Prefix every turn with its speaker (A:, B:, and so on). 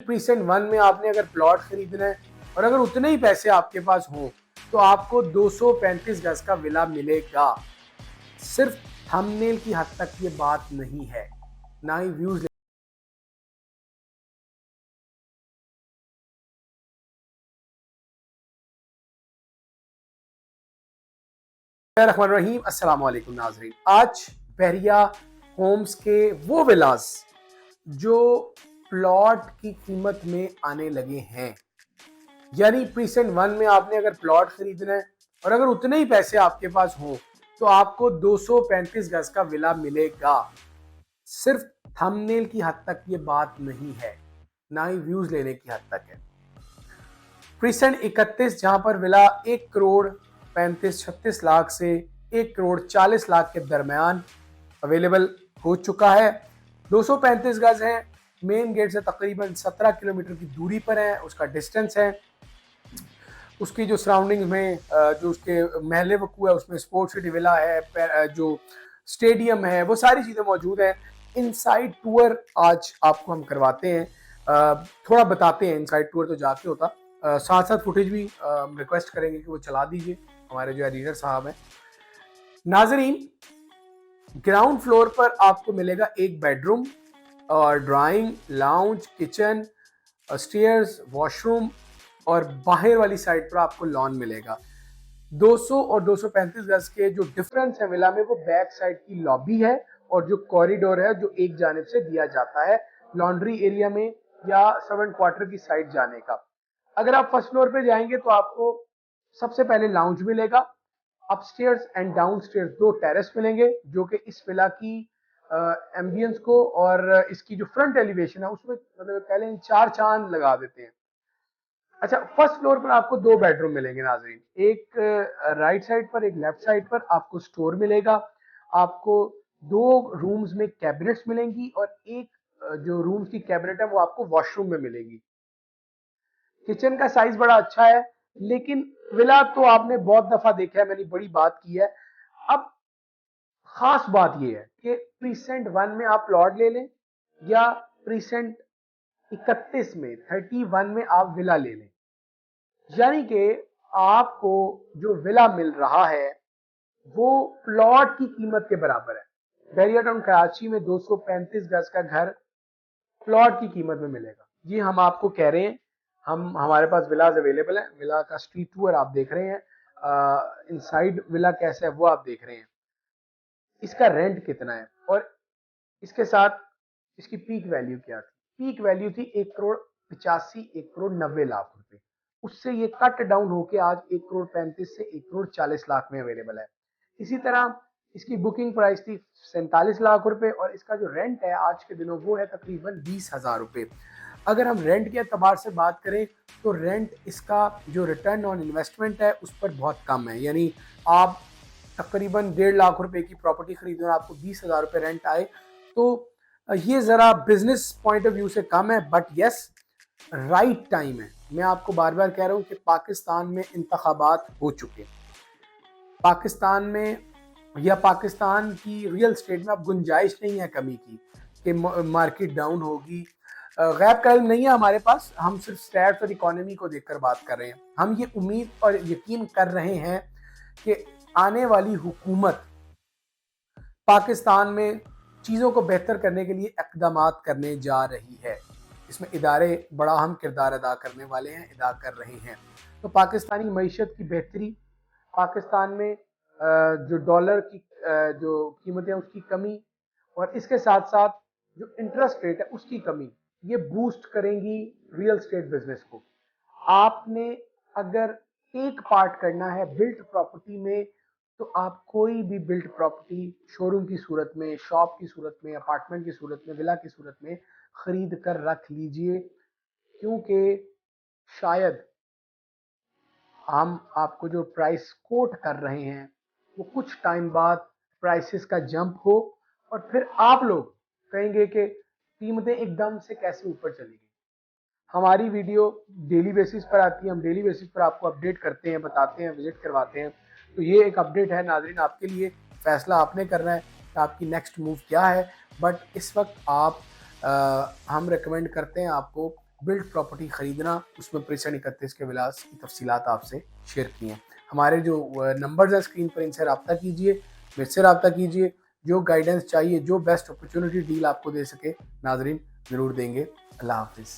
A: Precinct 1 में आपने अगर प्लॉट खरीदना है और अगर उतने ही पैसे आपके पास हो तो आपको 235 गज का विला मिलेगा। सिर्फ थंबनेल की हद तक ये बात नहीं है, ना ही व्यूज। रहीम अस्सलाम वालेकुम नाजरीन। आज बहरिया होम्स के वो विलास जो प्लॉट की कीमत में आने लगे हैं, यानी प्रीसेंट 1 में आपने अगर प्लॉट खरीदना है और अगर उतने ही पैसे आपके पास हो तो आपको 235 गज का विला मिलेगा। सिर्फ थंबनेल की हद तक ये बात नहीं है, ना ही व्यूज लेने की हद तक है। प्रीसेंट 31 जहां पर विला 1 करोड़ 35-36 लाख से 1 करोड़ 40 लाख के दरमियान अवेलेबल हो चुका है। 235 गज है, मेन गेट से तकरीबन 17 किलोमीटर की दूरी पर है, उसका डिस्टेंस है। उसकी जो सराउंडिंग में जो उसके महल वकू है उसमें स्पोर्ट्स सिटी विला है, जो स्टेडियम है, वो सारी चीज़ें मौजूद हैं। इनसाइड टूर आज आपको हम करवाते हैं, थोड़ा बताते हैं। इनसाइड टूर तो जाके होता, साथ साथ फुटेज भी रिक्वेस्ट करेंगे कि वो चला दीजिए, हमारे जो एडिटर साहब हैं। नाजरीन, ग्राउंड फ्लोर पर आपको मिलेगा एक बेडरूम और drawing, lounge, kitchen, stairs, washroom और बाहर वाली साइड पर आपको लॉन मिलेगा। 200 और 235 गज के जो डिफरेंस है विला में, वो बैक साइड की लॉबी है और जो कॉरिडोर है जो एक जानिब से दिया जाता है लॉन्ड्री एरिया में या सर्वेंट क्वार्टर की साइड जाने का। अगर आप फर्स्ट फ्लोर पे जाएंगे तो आपको सबसे पहले लाउंज मिलेगा, अपस्टेयर्स एंड डाउनस्टेयर्स 2 टेरेस मिलेंगे जो कि इस विला की एम्बियंस को और इसकी जो फ्रंट एलिवेशन है उसमें मतलब कह लें 4 चांद लगा देते हैं। अच्छा, फर्स्ट फ्लोर पर आपको 2 बेडरूम मिलेंगे नाजरीन, एक राइट साइड पर, एक लेफ्ट साइड पर आपको स्टोर मिलेगा। आपको 2 रूम्स में कैबिनेट्स मिलेंगी और एक जो रूम्स की कैबिनेट है वो आपको वॉशरूम में मिलेगी। किचन का साइज बड़ा अच्छा है, लेकिन विला तो आपने बहुत दफा देखा है, मैंने बड़ी बात की है। अब खास बात यह है कि प्रीसेंट 1 में आप प्लॉट ले लें या प्रीसेंट 31 में 31 में आप विला ले लें, यानी कि आपको जो विला मिल रहा है वो प्लॉट की कीमत के बराबर है। बहरिया टाउन कराची में 235 गज का घर प्लॉट की कीमत में मिलेगा। जी हम आपको कह रहे हैं, हमारे पास विलाज अवेलेबल है। विला का स्ट्रीट टूर आप देख रहे हैं, इनसाइड विला कैसा है वो आप देख रहे हैं। इसका रेंट कितना है और इसके साथ इसकी पीक वैल्यू क्या थी। पीक वैल्यू थी 1 करोड़ 85 1 करोड़ 90 लाख रुपए। उससे ये कट डाउन होके आज 1 करोड़ 35 से 1 करोड़ 40 लाख में अवेलेबल है। इसी तरह इसकी बुकिंग प्राइस थी 47 लाख रुपए और इसका जो रेंट है आज के दिनों वो है तकरीबन 20,000 रुपए। अगर हम रेंट के अतबार से बात करें तो रेंट इसका जो रिटर्न ऑन इन्वेस्टमेंट है उस पर बहुत कम है, यानी आप तकरीबन 1.5 लाख रुपए की प्रॉपर्टी खरीदो और आपको 20,000 रुपए रेंट आए तो ये ज़रा बिजनेस पॉइंट ऑफ व्यू से कम है, बट यस राइट टाइम है। मैं आपको बार बार कह रहा हूँ कि पाकिस्तान में इंतखाबात हो चुके, पाकिस्तान में या पाकिस्तान की रियल स्टेट में अब गुंजाइश नहीं है कमी की कि मार्केट डाउन होगी। गैब का इल्म नहीं है हमारे पास, हम सिर्फ स्टैट्स और इकोनॉमी को देखकर बात कर रहे हैं। हम ये उम्मीद और यकीन कर रहे हैं कि आने वाली हुकूमत पाकिस्तान में चीज़ों को बेहतर करने के लिए इक़दाम करने जा रही है। इसमें इदारे बड़ा अहम किरदार अदा करने वाले हैं, अदा कर रहे हैं। तो पाकिस्तानी मईशत की बेहतरी, पाकिस्तान में जो डॉलर की जो कीमतें हैं उसकी कमी और इसके साथ साथ जो इंटरेस्ट रेट है उसकी कमी, ये बूस्ट करेंगी रियल स्टेट बिजनेस को। आपने अगर टेक पार्ट करना है बिल्ट प्रॉपर्टी में तो आप कोई भी बिल्ट प्रॉपर्टी शोरूम की सूरत में, शॉप की सूरत में, अपार्टमेंट की सूरत में, विला की सूरत में खरीद कर रख लीजिए, क्योंकि शायद हम आपको जो प्राइस कोट कर रहे हैं वो कुछ टाइम बाद प्राइसेस का जंप हो और फिर आप लोग कहेंगे कि कीमतें एकदम से कैसे ऊपर चली गई। हमारी वीडियो डेली बेसिस पर आती है, हम डेली बेसिस पर आपको अपडेट करते हैं, बताते हैं, विजिट करवाते हैं। तो ये एक अपडेट है नाजरीन आपके लिए, फैसला आपने करना है कि आपकी नेक्स्ट मूव क्या है। बट इस वक्त आप हम रिकमेंड करते हैं आपको बिल्ड प्रॉपर्टी खरीदना, उसमें प्रेषण 31 के विलास की तफसीलात आपसे शेयर की हैं। हमारे जो नंबर्स हैं स्क्रीन पर, इनसे रब्ता कीजिए, मुझसे रब्ता कीजिए। जो गाइडेंस चाहिए, जो बेस्ट अपॉर्चुनिटी डील आपको दे सके, नाजरीन ज़रूर देंगे। अल्लाह हाफिज़।